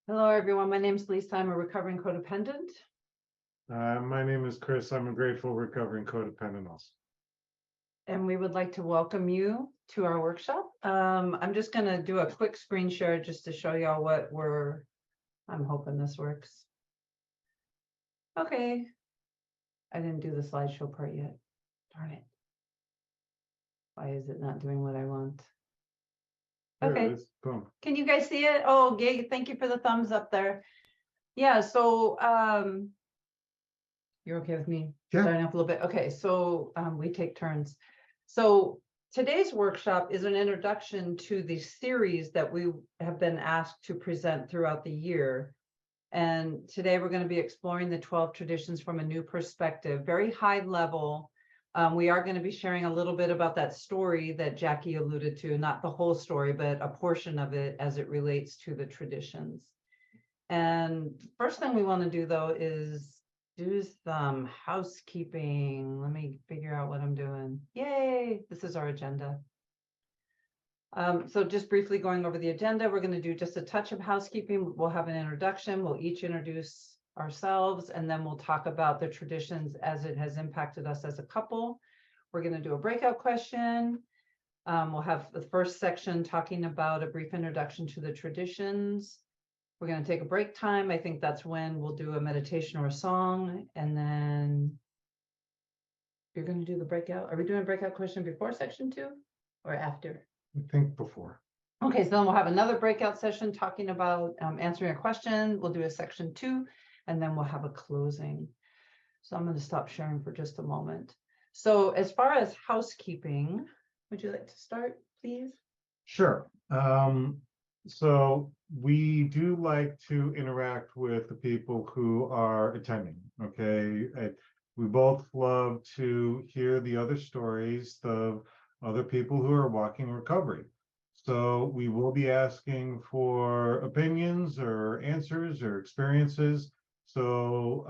Hello, everyone. My name is Lisa. I'm a recovering codependent. My name is Chris. I'm a grateful recovering codependent also. And we would like to welcome you to our workshop. I'm just going to do a quick screen share just to show y'all what I'm hoping this works. Okay. I didn't do the slideshow part yet. Darn it. Why is it not doing what I want? Okay. Boom. Can you guys see it? Oh, yay. Thank you for the thumbs up there. Yeah. So, you're okay with me starting off a little bit? Okay, so we take turns. So today's workshop is an introduction to the series that we have been asked to present throughout the year. And today we're going to be exploring the 12 traditions from a new perspective, very high level. We are going to be sharing a little bit about that story that Jackie alluded to, not the whole story, but a portion of it as it relates to the traditions. And first thing we want to do, though, is do some housekeeping. Let me figure out what I'm doing. Yay, this is our agenda. So just briefly going over the agenda, we're going to do just a touch of housekeeping. We'll have an introduction. We'll each introduce ourselves, and then we'll talk about the traditions as it has impacted us as a couple. We're going to do a breakout question. We'll have the first section talking about a brief introduction to the traditions. We're going to take a break time. I think that's when we'll do a meditation or a song. And then you're going to do the breakout. Are we doing a breakout question before section 2 or after? I think before. Okay, so then we'll have another breakout session talking about answering a question. We'll do a section 2, and then we'll have a closing. So I'm going to stop sharing for just a moment. So as far as housekeeping, would you like to start, please? Sure. So we do like to interact with the people who are attending. Okay. We both love to hear the other stories of other people who are walking recovery. So we will be asking for opinions or answers or experiences. So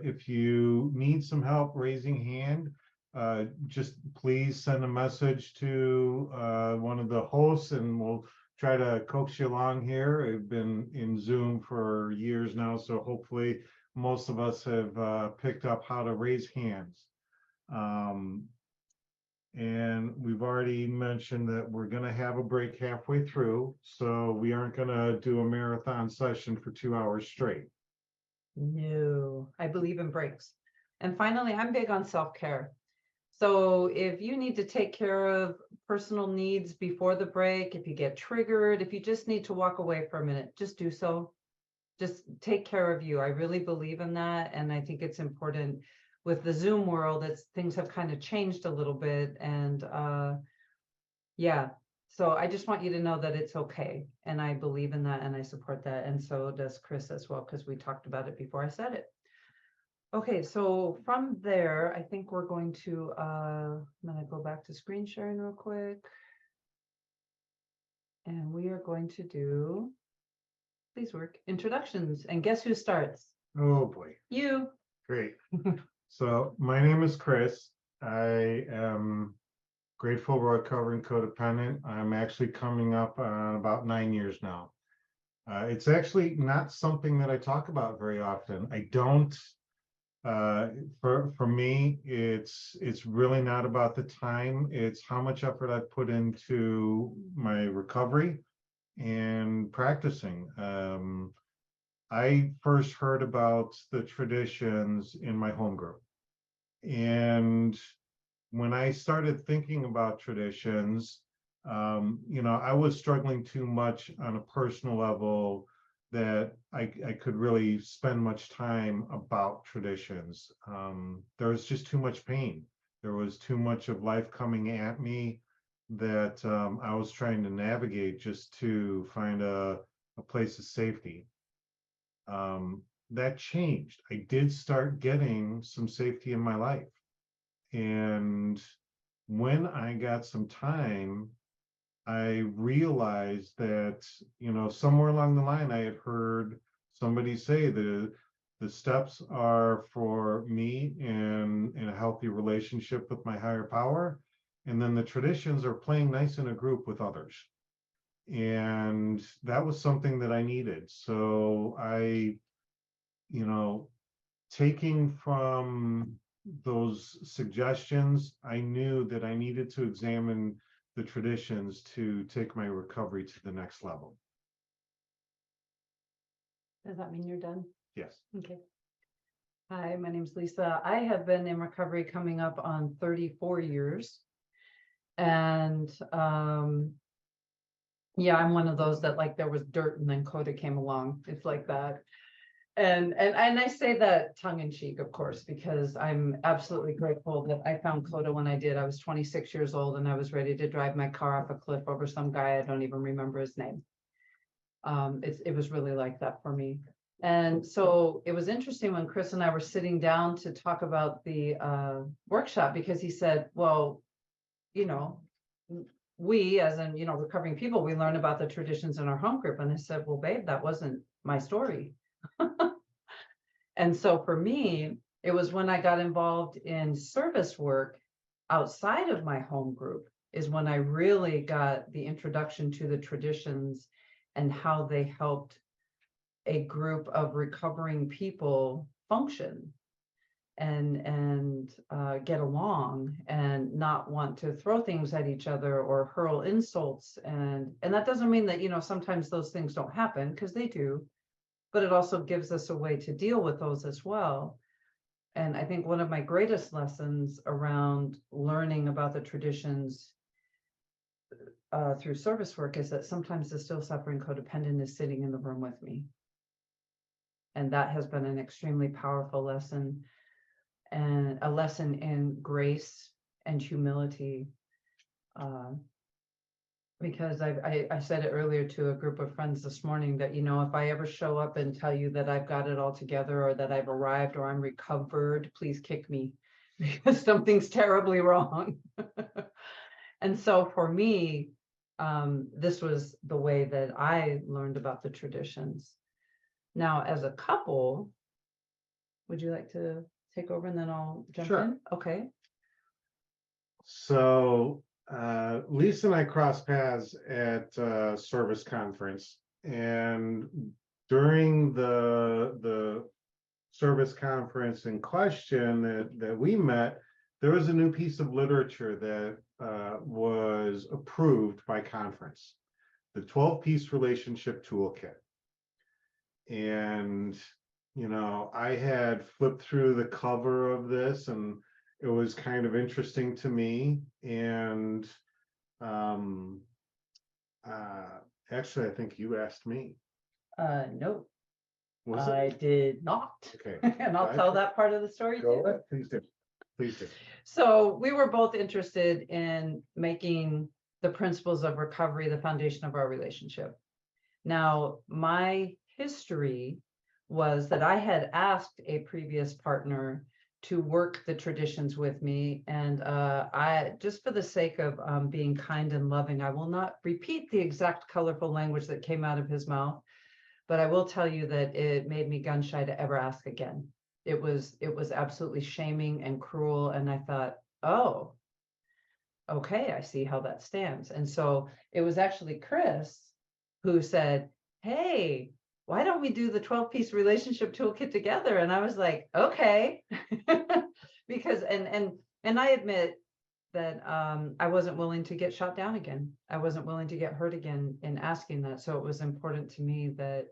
if you need some help raising hand, just please send a message to one of the hosts and we'll try to coax you along here. I've been in Zoom for years now, so hopefully most of us have picked up how to raise hands. And we've already mentioned that we're going to have a break halfway through, so we aren't going to do a marathon session for 2 hours straight. No, I believe in breaks. And finally, I'm big on self-care. So if you need to take care of personal needs before the break, if you get triggered, if you just need to walk away for a minute, just do so. Just take care of you. I really believe in that. And I think it's important with the Zoom world that things have kind of changed a little bit. And yeah, so I just want you to know that it's okay. And I believe in that and I support that. And so does Chris as well, because we talked about it before I said it. Okay, so from there, I think we're going to, I'm gonna go back to screen sharing real quick. And we are going to do, please work, introductions. And guess who starts? Oh boy. You. Great. So my name is Chris. I am grateful recovering codependent. I'm actually coming up on about 9 years now. It's actually not something that I talk about very often. I don't. For me, it's really not about the time. It's how much effort I've put into my recovery and practicing. I first heard about the traditions in my home group. And when I started thinking about traditions, I was struggling too much on a personal level that I could really spend much time about traditions. There was just too much pain. There was too much of life coming at me that I was trying to navigate just to find a place of safety. That changed. I did start getting some safety in my life. And when I got some time, I realized that, somewhere along the line, I had heard somebody say that the steps are for me in a healthy relationship with my higher power. And then the traditions are playing nice in a group with others. And that was something that I needed. So taking from those suggestions, I knew that I needed to examine the traditions to take my recovery to the next level. Does that mean you're done? Yes. Okay. Hi, my name's Lisa. I have been in recovery coming up on 34 years. And yeah, I'm one of those that like there was dirt and then CoDA came along. It's like that. And I say that tongue in cheek, of course, because I'm absolutely grateful that I found CoDA when I did. I was 26 years old and I was ready to drive my car off a cliff over some guy. I don't even remember his name. It was really like that for me. And so it was interesting when Chris and I were sitting down to talk about the workshop, because he said, well, we as in, recovering people, we learn about the traditions in our home group. And I said, well, babe, that wasn't my story. And so for me, it was when I got involved in service work outside of my home group is when I really got the introduction to the traditions and how they helped a group of recovering people function and get along and not want to throw things at each other or hurl insults. And that doesn't mean that, sometimes those things don't happen, because they do, but it also gives us a way to deal with those as well. And I think one of my greatest lessons around learning about the traditions through service work is that sometimes the still suffering codependent is sitting in the room with me. And that has been an extremely powerful lesson, and a lesson in grace and humility. Because I said it earlier to a group of friends this morning that, if I ever show up and tell you that I've got it all together or that I've arrived or I'm recovered, please kick me because something's terribly wrong. And so for me, this was the way that I learned about the traditions. Now, as a couple, would you like to take over and then I'll jump Sure. in? Okay. So Lisa and I crossed paths at a service conference, and during the service conference in question that we met, there was a new piece of literature that was approved by conference, the 12-piece relationship toolkit. And I had flipped through the cover of this, and it was kind of interesting to me. And actually, I think you asked me. No, Was it? I did not. Okay. And I'll tell that part of the story Go too. ahead. Please do. Please do. So we were both interested in making the principles of recovery the foundation of our relationship. Now, my history was that I had asked a previous partner to work the traditions with me. And I, just for the sake of being kind and loving, I will not repeat the exact colorful language that came out of his mouth, but I will tell you that it made me gun shy to ever ask again. It was absolutely shaming and cruel. And I thought, oh, okay, I see how that stands. And so it was actually Chris who said, hey, why don't we do the 12-piece relationship toolkit together? And I was like, okay. Because and I admit that I wasn't willing to get shot down again. I wasn't willing to get hurt again in asking that. So it was important to me that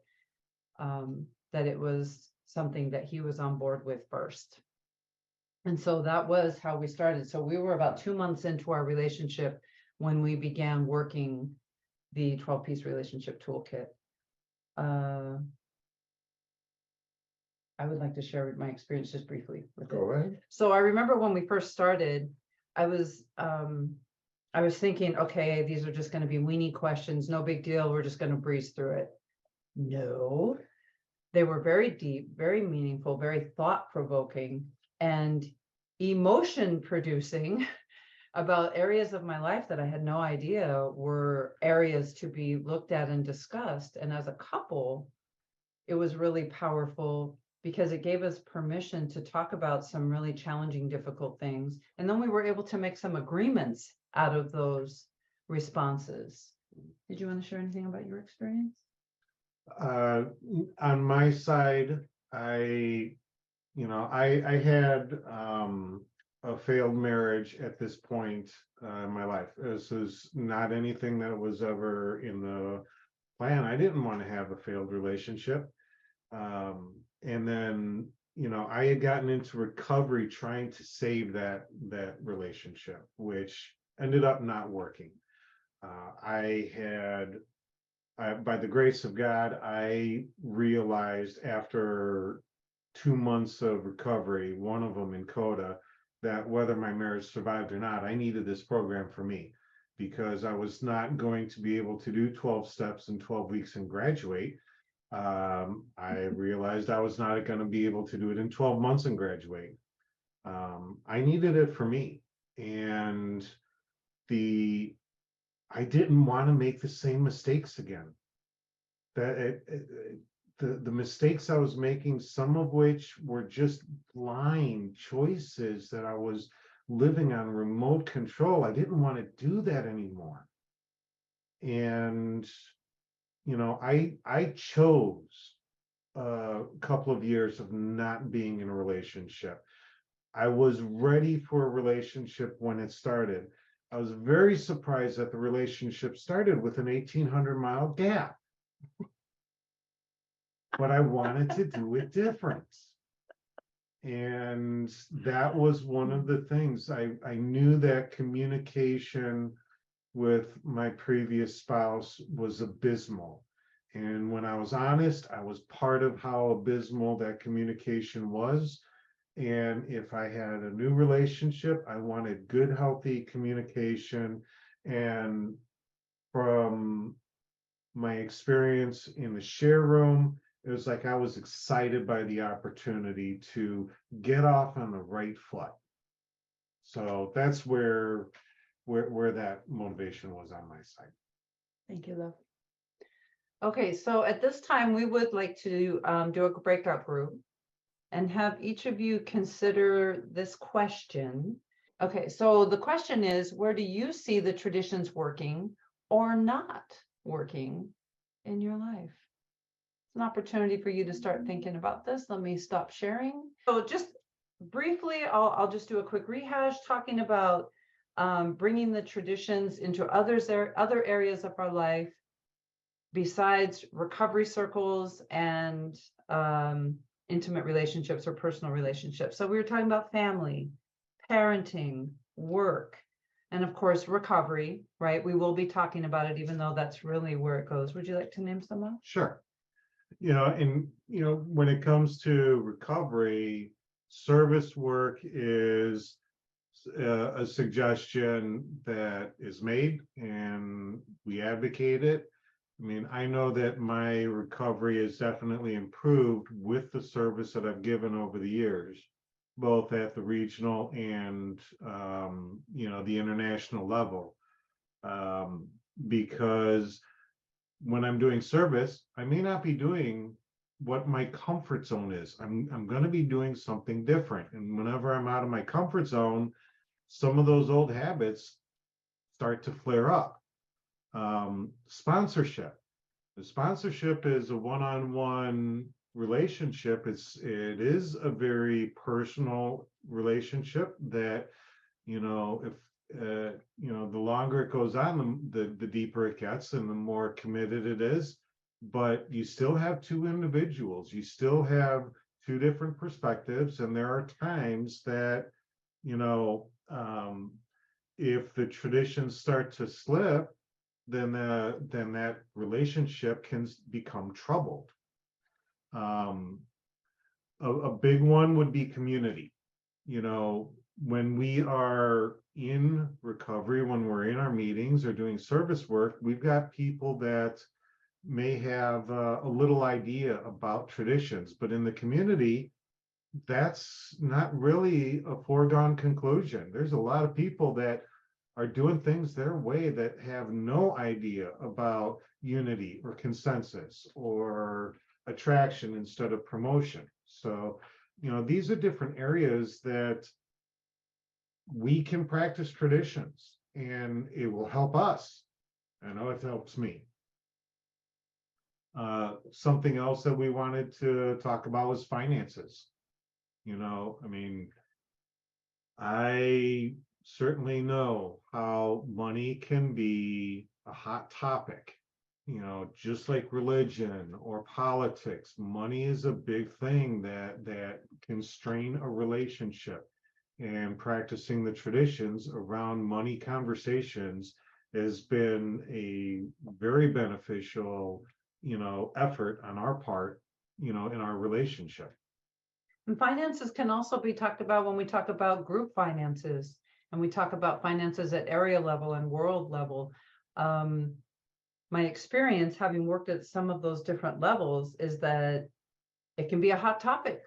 that it was something that he was on board with first. And so that was how we started. So we were about 2 months into our relationship when we began working the 12-piece relationship toolkit. I would like to share my experience just briefly with it. Go ahead. So I remember when we first started, I was thinking, okay, these are just going to be weenie questions, no big deal. We're just going to breeze through it. No, they were very deep, very meaningful, very thought-provoking, and emotion producing about areas of my life that I had no idea were areas to be looked at and discussed. And as a couple, it was really powerful because it gave us permission to talk about some really challenging, difficult things. And then we were able to make some agreements out of those responses. Did you want to share anything about your experience? Uh, on my side, I had a failed marriage at this point in my life. This is not anything that was ever in the plan. I didn't want to have a failed relationship. And then, I had gotten into recovery trying to save that relationship, which ended up not working. By the grace of God, I realized after 2 months of recovery, one of them in CoDA, that whether my marriage survived or not, I needed this program for me because I was not going to be able to do 12 steps in 12 weeks and graduate. I realized I was not going to be able to do it in 12 months and graduate. I needed it for me. And I didn't want to make the same mistakes again. The mistakes I was making, some of which were just blind choices that I was living on remote control. I didn't want to do that anymore. And I chose a couple of years of not being in a relationship. I was ready for a relationship when it started. I was very surprised that the relationship started with an 1,800-mile gap. But I wanted to do it different. And that was one of the things. I knew that communication with my previous spouse was abysmal. And when I was honest, I was part of how abysmal that communication was. And if I had a new relationship, I wanted good, healthy communication. And from my experience in the share room, it was like I was excited by the opportunity to get off on the right foot. So that's where that motivation was on my side. Thank you, love. Okay, so at this time, we would like to do a breakout group and have each of you consider this question. Okay, so the question is, where do you see the traditions working or not working in your life? It's an opportunity for you to start thinking about this. Let me stop sharing. So just briefly, I'll just do a quick rehash talking about bringing the traditions into other areas of our life besides recovery circles and intimate relationships or personal relationships. So we were talking about family, parenting, work, and of course, recovery, right? We will be talking about it, even though that's really where it goes. Would you like to name someone? Sure. When it comes to recovery, service work is a suggestion that is made and we advocate it. I mean, I know that my recovery has definitely improved with the service that I've given over the years, both at the regional and the international level, because when I'm doing service, I may not be doing what my comfort zone is. I'm going to be doing something different. And whenever I'm out of my comfort zone, some of those old habits start to flare up. Sponsorship. The sponsorship is a one-on-one relationship. It is a very personal relationship that, if the longer it goes on, the deeper it gets and the more committed it is. But you still have two individuals. You still have two different perspectives. And there are times that, if the traditions start to slip, then that relationship can become troubled. A big one would be community. When we are in recovery, when we're in our meetings or doing service work, we've got people that may have a little idea about traditions, but in the community, that's not really a foregone conclusion. There's a lot of people that are doing things their way that have no idea about unity or consensus or attraction instead of promotion. So, these are different areas that we can practice traditions and it will help us. I know it helps me. Something else that we wanted to talk about was finances. You know, I mean, I certainly know how money can be a hot topic. You know, just like religion or politics, money is a big thing that can strain a relationship. And practicing the traditions around money conversations has been a very beneficial, effort on our part, in our relationship. And finances can also be talked about when we talk about group finances and we talk about finances at area level and world level. My experience, having worked at some of those different levels, is that it can be a hot topic.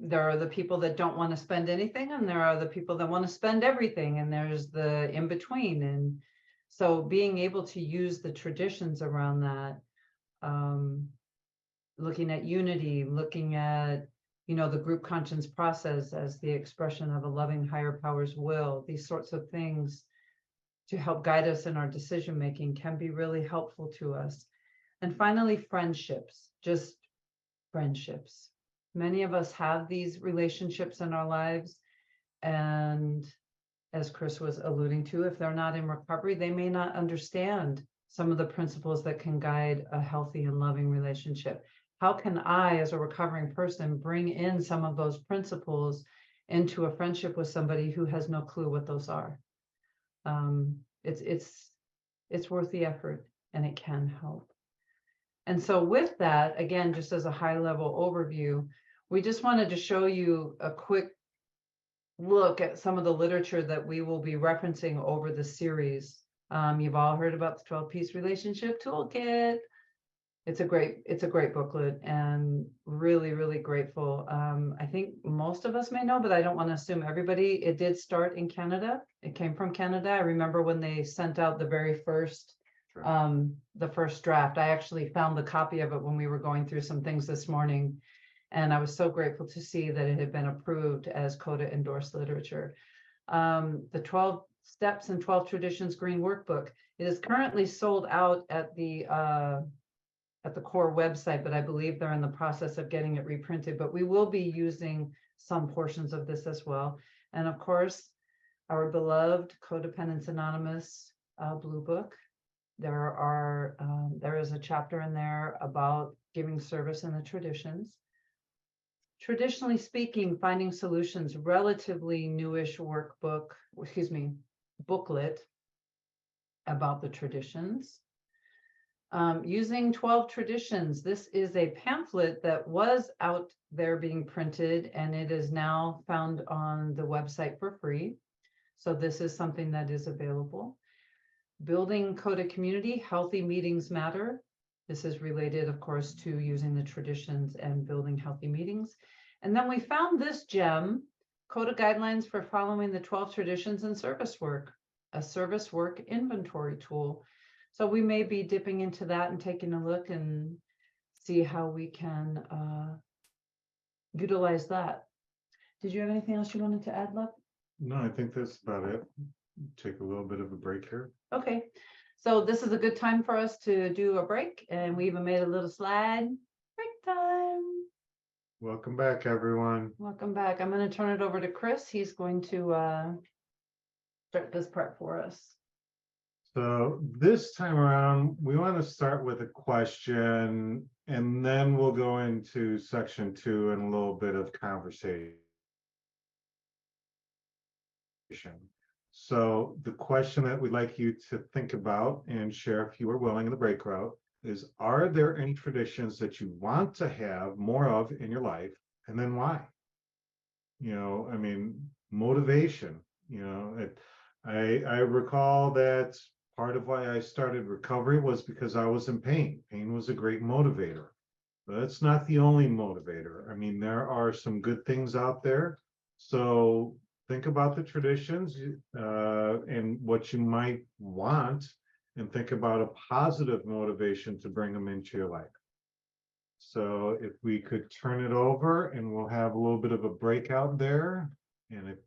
There are the people that don't want to spend anything, and there are the people that want to spend everything, and there's the in between. And so being able to use the traditions around that, looking at unity, looking at, the group conscience process as the expression of a loving higher power's will, these sorts of things to help guide us in our decision making can be really helpful to us. And finally, friendships, just friendships. Many of us have these relationships in our lives, and as Chris was alluding to, if they're not in recovery, they may not understand some of the principles that can guide a healthy and loving relationship. How can I, as a recovering person, bring in some of those principles into a friendship with somebody who has no clue what those are? It's worth the effort, and it can help. And so with that, again, just as a high level overview, we just wanted to show you a quick look at some of the literature that we will be referencing over the series. You've all heard about the 12-piece relationship toolkit. It's a great booklet, and really, really grateful. I think most of us may know, but I don't want to assume everybody. It did start in Canada. It came from Canada. I remember when they sent out the very first, the first draft. I actually found the copy of it when we were going through some things this morning, and I was so grateful to see that it had been approved as CoDA endorsed literature. The 12 Steps and 12 Traditions Green Workbook. It is currently sold out at the core website, but I believe they're in the process of getting it reprinted. But we will be using some portions of this as well. And of course, our beloved Codependence Anonymous Blue Book. There is a chapter in there about giving service in the traditions. Traditionally speaking, Finding Solutions, relatively newish booklet about the traditions. Using 12 Traditions. This is a pamphlet that was out there being printed, and it is now found on the website for free. So this is something that is available. Building CoDA Community, Healthy Meetings Matter. This is related, of course, to using the traditions and building healthy meetings. And then we found this gem, CoDA Guidelines for Following the 12 Traditions in Service Work, a service work inventory tool. So we may be dipping into that and taking a look and see how we can utilize that. Did you have anything else you wanted to add, Love? No, I think that's about it. Take a little bit of a break here. Okay, so this is a good time for us to do a break, and we even made a little slide. Break time. Welcome back, everyone. Welcome back. I'm going to turn it over to Chris. He's going to start this part for us. So this time around, we want to start with a question, and then we'll go into section 2 and a little bit of conversation. So the question that we'd like you to think about and share, if you are willing, in the break route is, are there any traditions that you want to have more of in your life, and then why? I mean, motivation. I recall that part of why I started recovery was because I was in pain. Pain was a great motivator, but that's not the only motivator. I mean, there are some good things out there. So think about the traditions and what you might want, and think about a positive motivation to bring them into your life. So if we could turn it over, and we'll have a little bit of a breakout there. And if